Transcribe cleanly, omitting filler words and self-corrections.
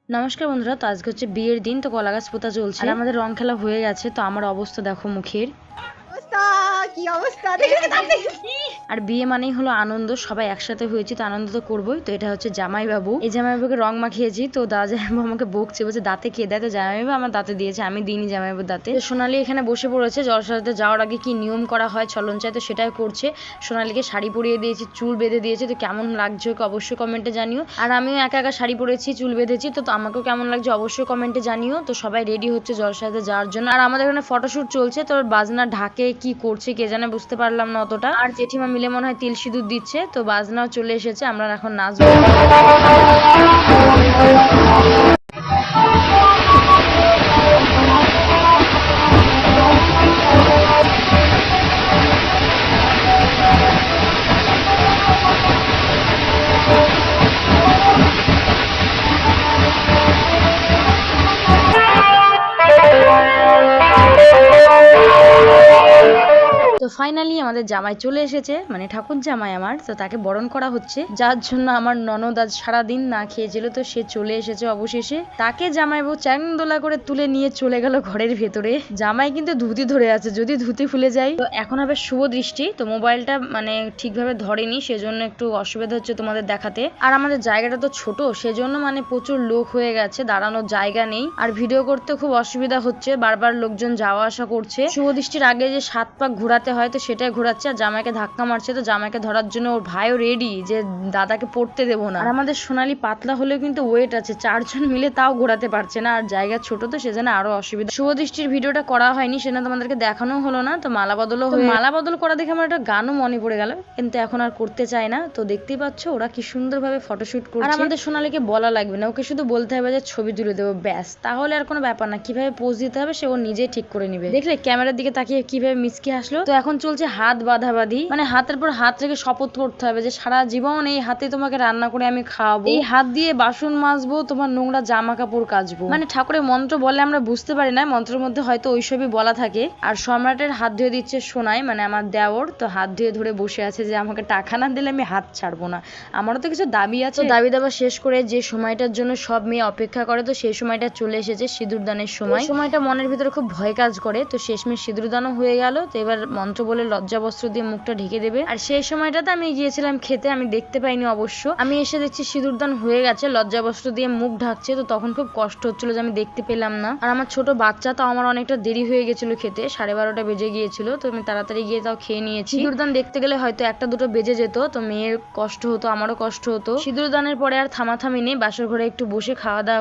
নমস্কার বন্ধুরা, তো আজকে হচ্ছে বিয়ের দিন। তো কলা গাছ পোতা চলছে আর আমাদের রং খেলা হয়ে গেছে। তো আমার অবস্থা দেখো মুখের, কি অবস্থা আর বিয়ে মানেই হলো আনন্দ, সবাই একসাথে হয়েছি তো আনন্দ তো করবোই। তো এটা হচ্ছে জামাইবাবু, এই জামাইবাবুকে রং মাখিয়েছি। তো দাদা জামাইবাবু আমাকে বকছে, বলছে দাঁতে কে দেয়, তো জামাইবাবু আমার দাঁতে দিয়েছে, আমি দিইনি জামাইবাবুর দাঁতে। তো সোনালি এখানে বসে পড়েছে, জলসাতে যাওয়ার আগে কি নিয়ম করা হয় চলন চাই, তো সেটাই করছে। সোনালিকে শাড়ি পরিয়ে দিয়েছি, চুল বেঁধে দিয়েছে। তো কেমন লাগছে ওকে অবশ্যই কমেন্টে জানিও। আর আমিও একা একা শাড়ি পরেছি, চুল বেঁধেছি, তো আমাকেও কেমন লাগছে অবশ্যই কমেন্টে জানিও। তো সবাই রেডি হচ্ছে জলসাতে যাওয়ার জন্য, আর আমাদের এখানে ফটোশুট চলছে। তো বাজনা ঢাকে কি করছে কে জানে, বুঝতে পারলাম না অতটা। আর জেঠিমা মিলে মনে হয় তিল সিঁদুর দিচ্ছে। তো বাজনাও চলে এসেছে, আমরা এখন নাচবো। তো ফাইনালি আমাদের জামাই চলে এসেছে, মানে ঠাকুর জামাই আমার। তো তাকে বরণ করা হচ্ছে, যার জন্য আমার ননদ আজ সারাদিন না খেয়েছিল। তো সে চলে এসেছে অবশেষে। তাকে জামাইবাবু চ্যাংদোলা করে তুলে নিয়ে চলে গেল ঘরের ভেতরে। জামাই কিন্তু ধুতি ধরে আছে, যদি ধুতি খুলে যায়। তো এখন হবে শুভ দৃষ্টি। তো মোবাইলটা মানে ঠিকভাবে ধরেনি, সেজন্য একটু অসুবিধা হচ্ছে তোমাদের দেখাতে। আর আমাদের জায়গাটা তো ছোট, সেজন্য মানে প্রচুর লোক হয়ে গেছে, দাঁড়ানোর জায়গা নেই। আর ভিডিও করতে খুব অসুবিধা হচ্ছে, বারবার লোকজন যাওয়া আসা করছে। শুভ দৃষ্টির আগে যে 7 পাক ঘোরাতে হয়, তো সেটাই ঘোরাচ্ছে। আর জামাইকে ধাক্কা মারছে, তো জামাইকে ধরার জন্য ওর ভাইও রেডি যে দাদাকে পড়তে দেবো না। আর আমাদের সোনালি পাতলা হলেও কিন্তু ওয়েট আছে, 4 জন মিলে তাও ঘোরাতে পারছে না। আর জায়গা ছোট, তো সেজন্য আরো অসুবিধা। শুভ দৃষ্টির ভিডিওটা করা হয়নি, সেজন্য তোমাদেরকে দেখানো হলো না। তো মালা বদলও মালা বদল করা দেখে আমার একটা গানও মনে পড়ে গেল, কিন্তু এখন আর করতে চায় না। তো দেখতেই পাচ্ছ ওরা কি সুন্দরভাবে ফটোশুট করছে। আর আমাদের সোনালিকে বলা লাগবে না, ওকে শুধু বলতে হবে যে ছবি তুলে দেবো, ব্যাস। তাহলে আর কোনো ব্যাপার না, কিভাবে পোজ দিতে হবে সে ও নিজেই ঠিক করে নিবে। দেখলে ক্যামেরার দিকে তাকিয়ে কিভাবে মিচকে আসলো। তো এখন চলছে হাত বাঁধাবাঁধি, মানে হাতের পর হাত রেখে শপথ করতে হবে যে সারা জীবন এই হাতে তোমাকে রান্না করে আমি খাওয়াবো, এই হাত দিয়ে বাসন মাজবো, তোমার নোংরা জামা কাপড় কাচবো। মানে ঠাকুরের মন্ত্র বলে আমরা বুঝতে পারি না, মন্ত্রের মধ্যে হয়তো ওইসবই বলা থাকে। আর সম্রাটের হাত ধুয়ে দিচ্ছে সোনাই, মানে আমার দেওর। তো হাত ধুয়ে ধরে বসে আছে যে আমাকে টাকা না দিলে আমি হাত ছাড়বো না, আমারও তো কিছু দাবি আছে। দাবি দাবা শেষ করে যে সময়টার জন্য সব মেয়ে অপেক্ষা করে, তো সেই সময়টা চলে এসেছে, সিঁদুর দানের সময়। সময়টা মনের ভিতরে খুব ভয় কাজ করে। তো শেষমেশ সিঁদুর দানও হয়ে গেল। তো এবার মন্ত্র বলে লজ্জা বস্ত্র দিয়ে মুখটা ঢেকে দেবে। আর সেই সময়টাতে আমি গিয়েছিলাম খেতে, আমি দেখতে পাইনি অবশ্য। আমি এসে দেখছি সিঁদুর দান হয়ে গেছে, লজ্জা বস্ত্র দিয়ে মুখ ঢাকছে। তো তখন খুব কষ্ট হচ্ছিল যে আমি দেখতে পেলাম না। আর আমার ছোট বাচ্চা, তো আমার অনেকটা দেরি হয়ে গেছিল খেতে, 12:30 বেজে গিয়েছিল। তো আমি তাড়াতাড়ি গিয়ে তাও খেয়ে নিয়েছি। সিঁদুর দান দেখতে গেলে হয়তো 1-2 বেজে যেত, তো মেয়ের কষ্ট হতো, আমারও কষ্ট হতো। সিঁদুর দানের পরে আর থামাথামি নেই, বাসর ঘরে একটু বসে খাওয়া দাওয়া